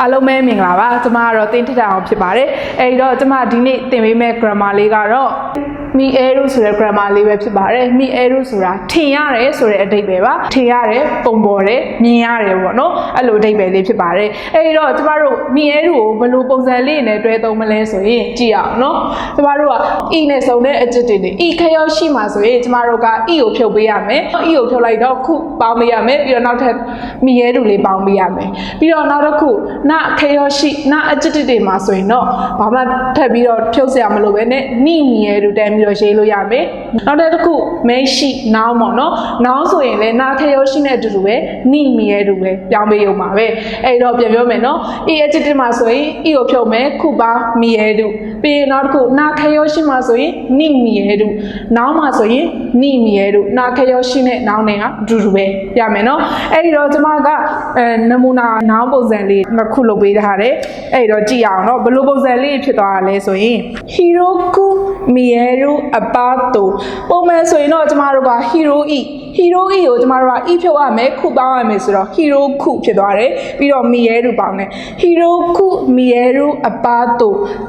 အားလုံးပဲမင်္ဂလာပါကျွန်မကတော့တင်ထထအောင်ဖြစ်ပါတယ်အဲဒီတော့ကျွန်မဒီနေ့သင်ပေးမယ့် grammar လေးကတော့มีเอรูဆိုတဲ့ grammar လေးပဲဖြစ်ပါတယ်มีเอรูဆိုတာထင်ရတယ်ဆိုတဲ့အဓိပ္ပာယ်ပါထင်ရတယ်ပုံပေါ်တယ်မြင်ရတယ်ပေါ့နော်အဲ့လိုအဓိပ္ပာယ်လေးဖြစ်ပါတယ်အဲဒီတော့ကျမတို့มีเอรูကိုဘယ်လိုပုံစံလေးနဲ့တွဲသုံးမလဲဆိုရင်ကြည့်အောင်နော်ကျမတို့က e နဲ့စုံတဲ့ adjective တွေ e ခရောက်ရှိမှာဆိုရင်ကျမတို့က e ကိုဖြုတ်ပေးရမယ် e ကိုဖြုတ်လိုက်တော့ခုပေါင်းပေးရမယ်ပြီးတော့နောက်ထပ်มีเอรูလေးပေါင်းပေးရမယ်ပြီးတော့နောက်တစ်ခုနခရောက်ရှိန adjective တွေမှာဆိုရင်တော့ဘာမှထပ်ပြီးတော့ဖြုတ်စရာမလိုပဲနဲ့နိมีเอรูတန်းပြီးတော့ရေးလို့ရမယ်နောက်တစ်ခုမရှိ noun ပေါ့နော် noun ဆိုရင်လည်းနာခရောက်ရှိတဲ့အတူတူပဲနိมีเอรูပဲပြောင်းပေးရုံပါပဲအဲ့တော့ပြန်ပြောမယ်နော် e adjective မှာဆိုရင် e ကိုဖြုတ်မယ်ခုပါมีเอรูပြီးရင်နောက်တစ်ခုနာခရောက်ရှိမှာဆိုရင်နိมีเอรู noun မှာဆိုရင်နိมีเอรูနာခရောက်ရှိတဲ့ noun တွေကအတူတူပဲရမယ်နော်အဲ့ဒီတော့ကျွန်မကနမူနာ noun ပုံစံလေးတစ်ခုလုပ်ပေးထားတယ်အဲ့တော့ကြည့်အောင်နော်ဘယ်လိုပုံစံလေးဖြစ်သွားတာလဲဆိုရင် hiroku mieru abato ပုံမှန်ဆိုရင်တော့ကျမတို့က hero e ကိုကျမတို့က e ဖြုတ်ရမယ်ခုပေါင်းရမယ်ဆိုတော့ hiroku ဖြစ်သွားတယ်ပြီးတော့ mieru ပေါင်းတယ် hiroku mieru abato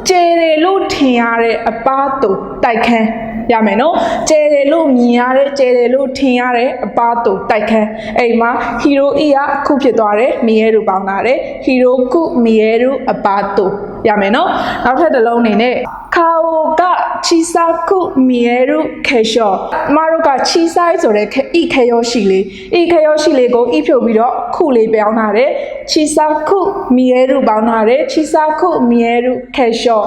ကျယ်တယ်လို့ထင်ရတဲ့ abato တိုက်ခန်းရမယ်နော်ကျယ်တယ်လို့မြင်ရတဲ့ကျယ်တယ်လို့ထင်ရတဲ့အပါတူတိုက်ခန်းအဲ့မှာ hero e ကခုဖြစ်သွားတယ် mieru ပေါင်းတာတယ် hiroku mieru abato ရမယ်နော်နောက်ထပ်တစ်လုံးအနေနဲ့ kao ga chisaku mieru kesho မတို့က chisai ဆိုတဲ့ e ခရောရှိလေး e ခရောရှိလေးကို e ဖြုတ်ပြီးတော့ခုလေးပြောင်းထားတယ် chisaku mieru ပေါင်းထားတယ် chisaku mieru kesho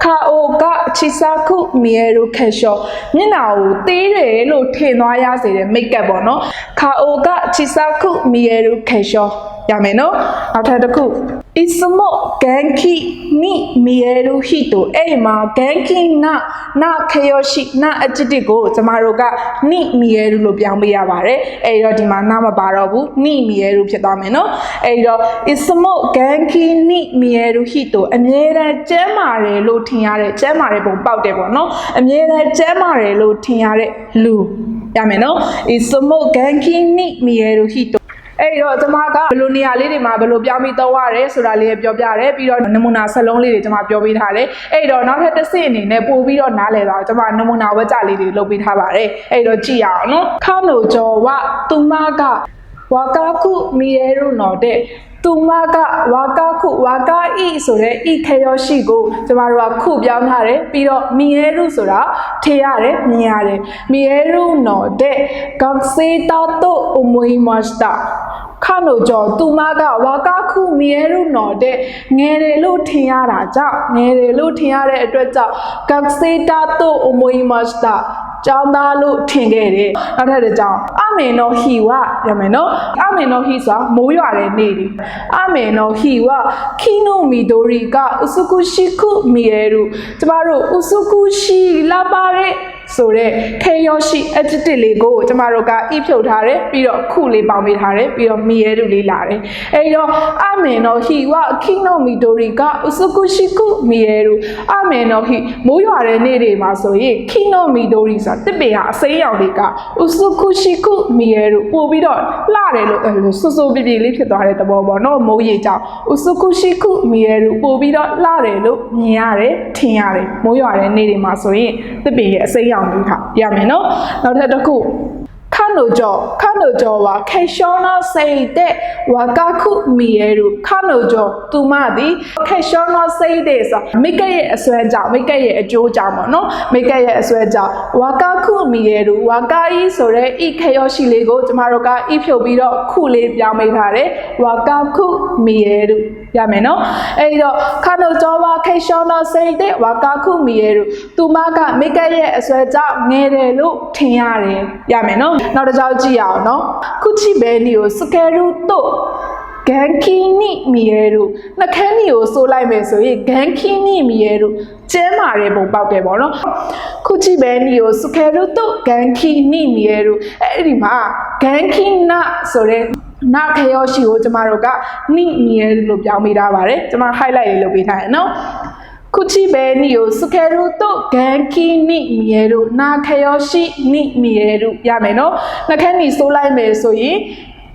kao ga chisaku mieru kesho မျက်နှာကိုသေးတယ်လို့ထင်သွားရစေတဲ့ make up ပေါ့နော် kao ga chisaku mieru kesho ရမယ်နော်နောက်ထပ်တစ်ခု ismo genki ni mieru hito အဲ့မှာ genki na kayoshi na adjective ကိုကျမတို့က ni mieru လို့ပြောင်းပေးရပါတယ်အဲ့တော့ဒီမှာနာမပါတော့ဘူး ni mieru ဖြစ်သွားမယ်နော်အဲ့တော့ ismo genki ni mieru hito အမြဲတမ်းကျမ်းမာတယ်လို့ထင်ရတဲ့ကျမ်းမာတဲ့ပုံပေါက်တယ်ပေါ့နော်အမြဲတမ်းကျမ်းမာတယ်လို့ထင်ရတဲ့လူရမယ်နော် ismo genki ni mieru hitoအဲ့တော့ကျွန်မကဘယ်လိုနေရာလေးတွေမှာဘယ်လိုပြောင်းပြီးသုံးရတယ်ဆိုတာလေးပြောပြရတယ်ပြီးတော့နမူနာဆက်လုံးလေးတွေကျွန်မပြောပေးထားတယ်အဲ့တော့နောက်ထပ်တစ်ဆင့်အနေနဲ့ပို့ပြီးတော့နားလည်သွားကျွန်မနမူနာဝက်ကြလေးတွေလုပ်ပေးထားပါတယ်အဲ့တော့ကြည့်ရအောင်နော်ခါနိုကျော်ဝသူမကဝါကာခုမီရဲရုနော်တဲ့သူမကဝါကာခုဝါကာဤဆိုတဲ့ဤခရောရှိကိုကျမတို့ကခုပြောင်းထားတယ်ပြီးတော့မီရဲရုဆိုတာထည့်ရတယ်မြင်ရတယ်မီရဲရုနော်တဲ့ဂက်စေတာတိုအမွေမစတာခါနိုကျော်သူမကဝါကာခုမီရဲရုနော်တဲ့ငယ်တယ်လို့ထင်ရတာကြောင့်ငယ်တယ်လို့ထင်ရတဲ့အတွက်ကြောင့်ဂက်စေတာတိုအမွေမစတာကျောင်းသားလို့ထင်ခဲ့တယ်နောက်ထပ်တစ်ကြောင်းအမေနော်ဟီဝရမယ်နော်အမေနော်ဟီဆိုတာမိုးရွာတဲ့နေ့တွေအမေနော်ဟီဝခီနိုမီဒိုရီကဥစုကုရှိခုမီရဲရုကျမတို့ဥစုကုရှိလာပါတဲ့ဆိုတဲ့ခေယောရှိ adjective လေးကိုကျမတို့က e ဖြုတ်ထားတယ်ပြီးတော့ခုလေးပေါင်းပေးထားတယ်ပြီးတော့မီရဲရုလေးလာတယ်အဲဒီတော့အမေနော်ဟီဝခီနိုမီဒိုရီကဥစုကုရှိခုမီရဲရုအမေနော်ဟီမိုးရွာတဲ့နေ့တွေမှာဆိုရင်ခီနိုမီဒိုရီတစ်ပင်ဟာအစိမ်းရောင်တွေကဥစုခုရှိခုမီရဲရုပို့ပြီးတော့လှတယ်လို့ဆူဆူပြပြလေးဖြစ်သွားတဲ့သဘောပေါ့နော်မိုးရေကြောင့်ဥစုခုရှိခုမီရဲရုပို့ပြီးတော့လှတယ်လို့မြင်ရတယ်ထင်ရတယ်မိုးရွာတဲ့နေ့တွေမှာဆိုရင်တစ်ပင်ရဲ့အစိမ်းရောင်တွေကရမယ်နော်နောက်ထပ်တစ်ခုခါနိုကျော်ဝါခေရှောနာစိတ်တဲ့ဝါကာခုမီရဲရုခါနိုကျော်သူမသည်ခေရှောနာစိတ်တဲ့ဆိုမိကရဲ့အစွဲကြောင့်မိကရဲ့အကျိုးကြောင့်ပေါ့နော်မိကရဲ့အစွဲကြောင့်ဝါကာခုမီရဲရုဝါကာဤဆိုတဲ့ဤခေယောရှိလေးကိုကျမတို့ကဤဖြုတ်ပြီးတော့ခုလေးပြောင်းပေးထားတယ်ဝါကာခုမီရဲရုရမယ်နော်အဲ့တော့ခါနိုကျော်ဝါခေရှောနာစိတ်တဲ့ဝါကာခုမီရဲရုသူမကမိကရဲ့အစွဲကြောင့်ငယ်တယ်လို့ထင်ရတယ်ရမယ်နော်နောက်တစ်ကြောက်ကြည့်ရအောင်နော်ခုချိဘဲနီကိုစကယ်ရူတို့ဂန်ခီနီမီရဲရုနှခမ်းနီကိုစိုးလိုက်မယ်ဆိုရင်ဂန်ခီနီမီရဲရုကျဲမာတဲ့ပုံပေါက်တယ်ပေါ့နော်ခုချိဘဲနီကိုစကယ်ရူတို့ဂန်ခီနီမီရဲရုအဲ့ဒီမှာဂန်ခီနာဆိုတဲ့နာခရောရှိကိုကျမတို့ကနိမီရဲရုလို့ပြောင်းပေးထားပါတယ်ကျမ highlight လေးလုပ်ပေးထားရနော်ခုချိဘဲနီကိုစကယ်ရူတို့ဂန်ခီနိမီရဲရုနာခရောရှိနိမီရဲရုရမယ်နော်နှခမ်းနီစိုးလိုက်မယ်ဆိုရင်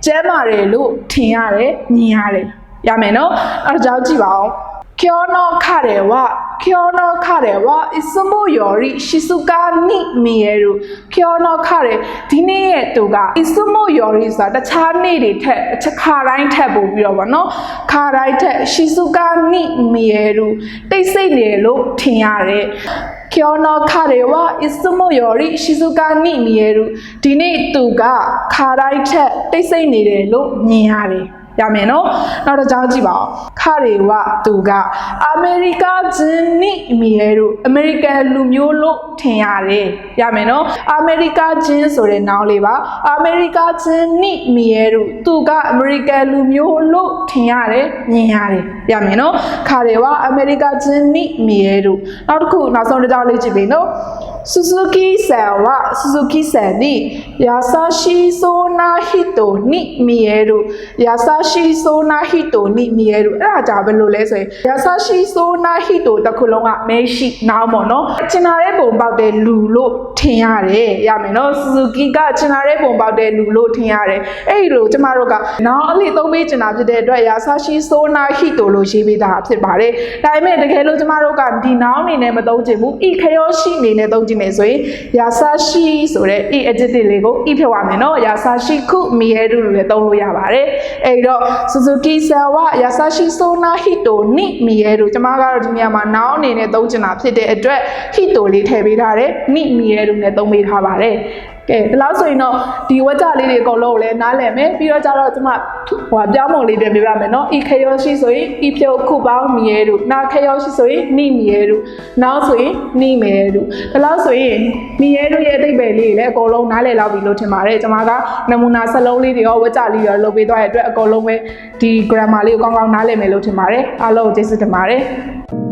ကျမ်းမာတယ်လို့ထင်ရတယ်မြင်ရတယ် ရမယ်နော်အဲ့ဒါကြောင့်ကြည့်ပါဦး今日の彼はいつもより静かに見える今日の彼ဒီနေ့ရဲ့သူက いつもよりဆိုတာတခြားနေ့တွေထက်ခါတိုင်းထက်ပို့ပြီးတော့ဗောနော်ခါတိုင်းထက်静かに見えるတိတ်ဆိတ်နေလို့ထင်ရတယ်今日の彼はいつもより静かに見えるဒီနေ့သူကခါတိုင်းထက်တိတ်ဆိတ်နေတယ်လို့မြင်ရတယ်ရမယ်နော်နောက်တစ်ကြောင်းကြည့်ပါဦးခရီဝသူကအမေရိက人に見えるအမေရိကန်လူမျိုးလို့ထင်ရတယ်ရမယ်နော်အမေရိက人ဆိုတဲ့နောင်လေးပါအမေရိက人に見えるသူကအမေရိကန်လူမျိုးလို့ထင်ရတယ်မြင်ရတယ်ရမယ်နော်ခရီဝအမေရိက人に見えるနောက်တစ်ခုနောက်ဆုံးတစ်ကြောင်းလေးကြည့်ပြီနော်スズキさんはスズキさんに優しそうな人に見える優しそうな人に見えるအဲ့ဒါじゃဘယ်လိုလဲဆိုရင်優しそうな人တစ်ခုလုံးကမရှိနောင်ပေါ့နော်ကျင်နာတဲ့ပုံပေါက်တဲ့လူလို့ထင်ရတယ်ရမယ်နော်စူဇူကီကကျင်နာတဲ့ပုံပေါက်တဲ့လူလို့ထင်ရတယ်အဲ့ဒီလိုကျမတို့ကနောင်အလေးသုံးပေးကျင်တာဖြစ်တဲ့အတွက်優しそうな人လို့ရေးပေးတာဖြစ်ပါတယ်ဒါပေမဲ့တကယ်လို့ကျမတို့ကဒီနောင်အနေနဲ့မသုံးချင်ဘူးဣခရောရှိအနေနဲ့သုံးချင်မယ်ဆိုရင်優しいဆိုတဲ့ a adjective လေးကိုဣဖြုတ်ရမယ်နော်優しく見えるလို့လည်းသုံးလို့ရပါတယ်အဲ့တော့စူဇူကီဆန်は優しそうな人に見えるကျမကတော့ဒီနေရာမှာ noun အနေနဲ့သုံးချင်တာဖြစ်တဲ့အတွက် hito လေးထည့်ပေးထားတယ်に見えるနဲ့သုံးပေးထားပါတယ်ကဲဒီလောက်ဆိုရင်တော့ဒီဝါကြလေးတွေအကုန်လုံးလည်းနားလည်မယ်ပြီးတော့ကျတော့ကျွန်မပြောင်းပုံလေးတင်ပြပါမယ်နော်ဤခရောရှိဆိုရင်ဤဖြုတ်ခုပေါင်းမြဲတို့နာခရောရှိဆိုရင်နိမြဲတို့နောက်ဆိုရင်နိမြဲတို့ဒီလောက်ဆိုရင်မြဲတို့ရဲ့အဓိပ္ပာယ်လေးတွေလည်းအကုန်လုံးနားလည်လောက်ပြီလို့ထင်ပါတယ်ကျွန်မကနမူနာစလုံးလေးတွေရောဝါကြလေးရောလုပ်ပေးသွားတဲ့အတွက်အကုန်လုံးပဲဒီ grammar လေးကိုကောင်းကောင်းနားလည်မယ်လို့ထင်ပါတယ်အားလုံးကိုကျေးဇူးတင်ပါတယ်